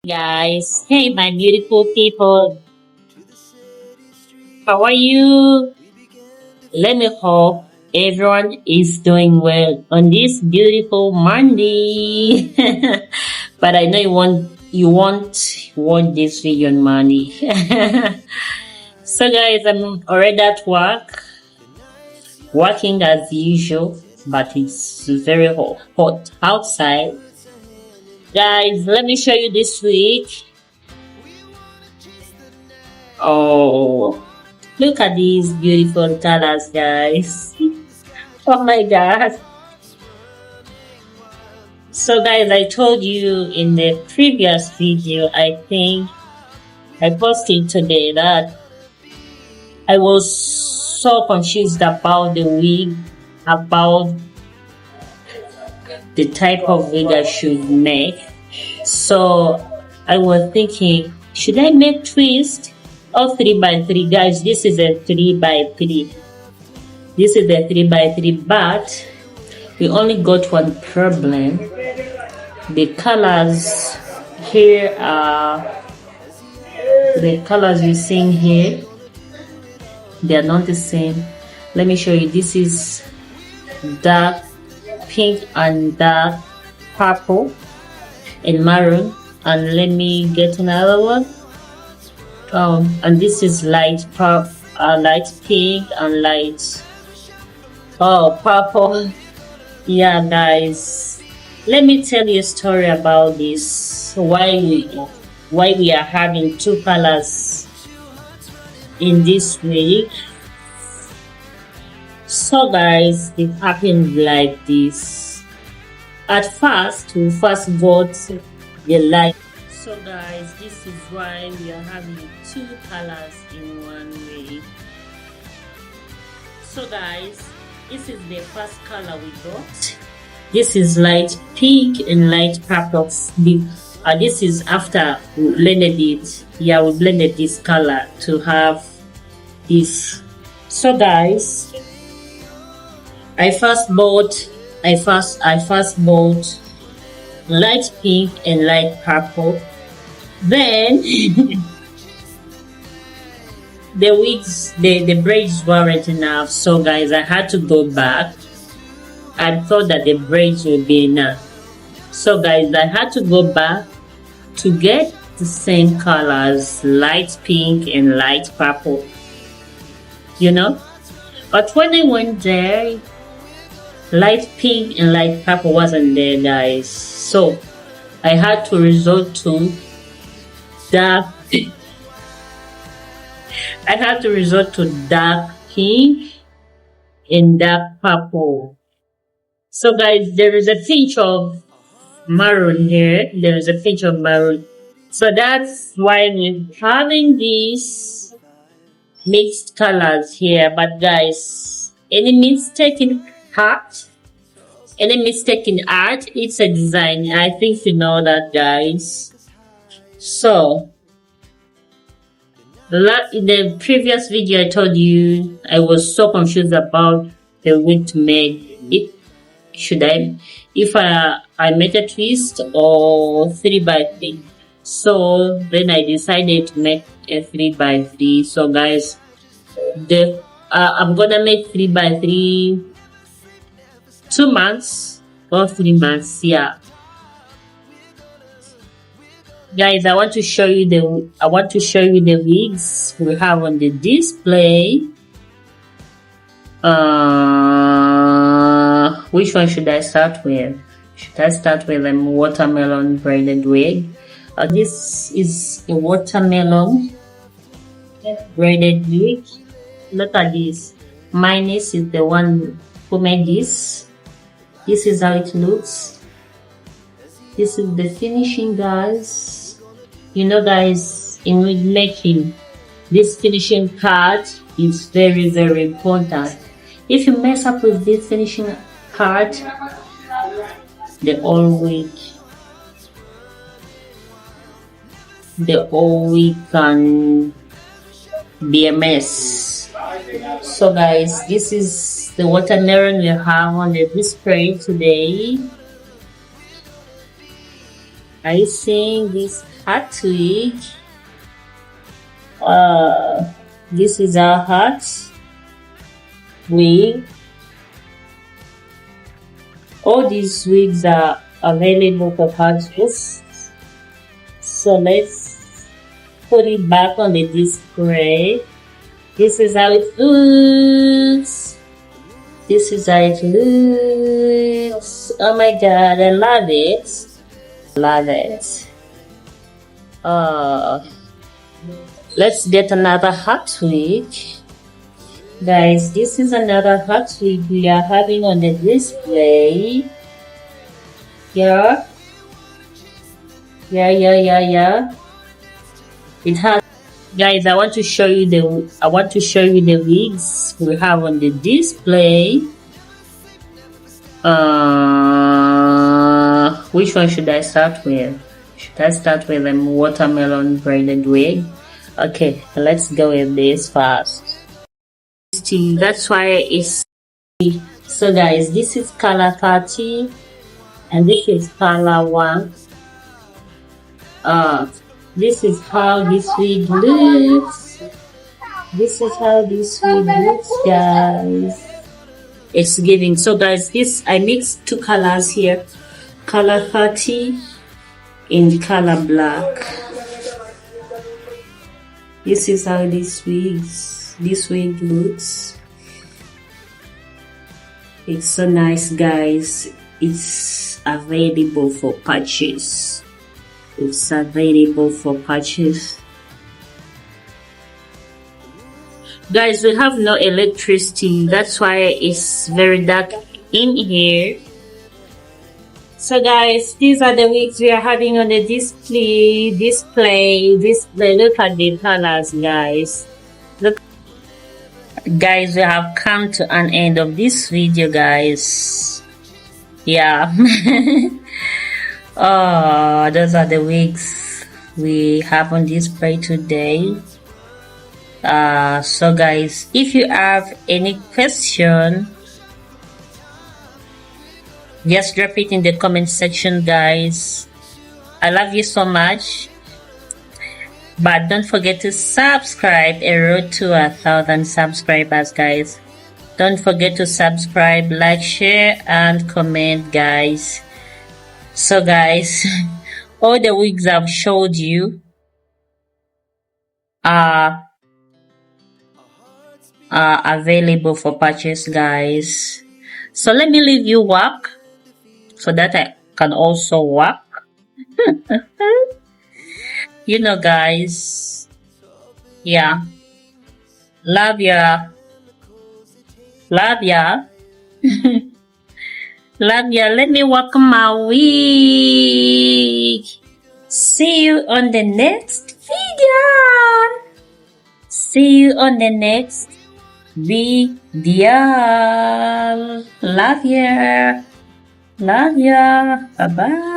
Guys, hey my beautiful people, how are you? Let me hope everyone is doing well on this beautiful Monday. But I know you won't want this video on Monday. So guys, I'm already at work, working as usual, but it's very hot outside. Guys, let me show you this week. Oh, look at these beautiful colors, guys. Oh my god. So guys, I told you in the previous video, I think I posted today, that I was so confused about the wig, about the type of wig I should make. So I was thinking, should I make twist or 3x3? Guys, this is a 3x3. This is a 3x3, but we only got one problem. The colors here are the colors you're seeing here. They are not the same. Let me show you. This is dark pink and dark purple and maroon. And let me get another one. And this is light pink and light purple. Yeah, guys, let me tell you a story about this. Why we are having two colors in this week. So guys, it happened like this. At first, we first got the light. So guys, this is why we are having two colors in one week. So guys, this is the first color we got. This is light pink and light purple. This is after we blended it. Yeah, we blended this color to have this. So guys, I first bought light pink and light purple. Then the wigs, the braids weren't enough. So guys, I had to go back. I thought that the braids would be enough. So guys, I had to go back to get the same colors, light pink and light purple. You know? But when I went there, light pink and light purple wasn't there, guys. So I had to resort to dark dark pink and dark purple. So guys, there is a pinch of maroon here. There is a pinch of maroon. So that's why we're having these mixed colors here. But guys, any mistake in art, it's a design. I think you know that, guys. So in the previous video, I told you I was so confused about the wig to make it. If I make a twist or 3x3. So then I decided to make a 3x3. So guys, I'm gonna make 3x3 2 months or 3 months. Yeah, guys, I want to show you the wigs we have on the display. Which one should I start with? Should I start with a watermelon braided wig? This is a watermelon braided wig. Look at this. My niece is the one who made this. This is how it looks. This is the finishing, guys. You know, guys, in wig making, this finishing part is very, very important. If you mess up with this finishing part, the whole wig can be a mess. So guys, this is the watermelon we have on the display today. Are you seeing this? hat wig. This is our hat wig. All these wigs are available for purchase. So let's put it back on the display. This is how it looks. This is how it looks. Oh my god, I love it. Love it. Let's get another hat wig. Guys, this is another hat wig we are having on the display. Yeah. It has, guys, I want to show you the wigs we have on the display. Which one should I start with? Should I start with a watermelon braided wig? Okay, let's go with this first. That's why it's so guys, this is color 30 and this is color 1. This is how this wig looks. This is how this wig looks, guys. It's giving. So guys, this I mixed two colors here, color 30 in color black. This is how this wig looks. It's so nice, guys. It's available for purchase. It's available for purchase. Guys, we have no electricity. That's why it's very dark in here. So guys, these are the wigs we are having on the display. Look at the colors, guys. Look, guys, we have come to an end of this video, guys. Yeah. Oh, those are the wigs we have on display today. So guys, if you have any question, just drop it in the comment section, guys. I love you so much, but don't forget to subscribe. A road to 1,000 subscribers, guys. Don't forget to subscribe, like, share, and comment, guys. So guys, all the wigs I've showed you are available for purchase, guys. So let me leave you work so that I can also work. You know, guys. Yeah. Love ya. Love ya. Love ya. Let me work my wig. See you on the next video. See you on the next video. Love ya. Love ya. Bye-bye.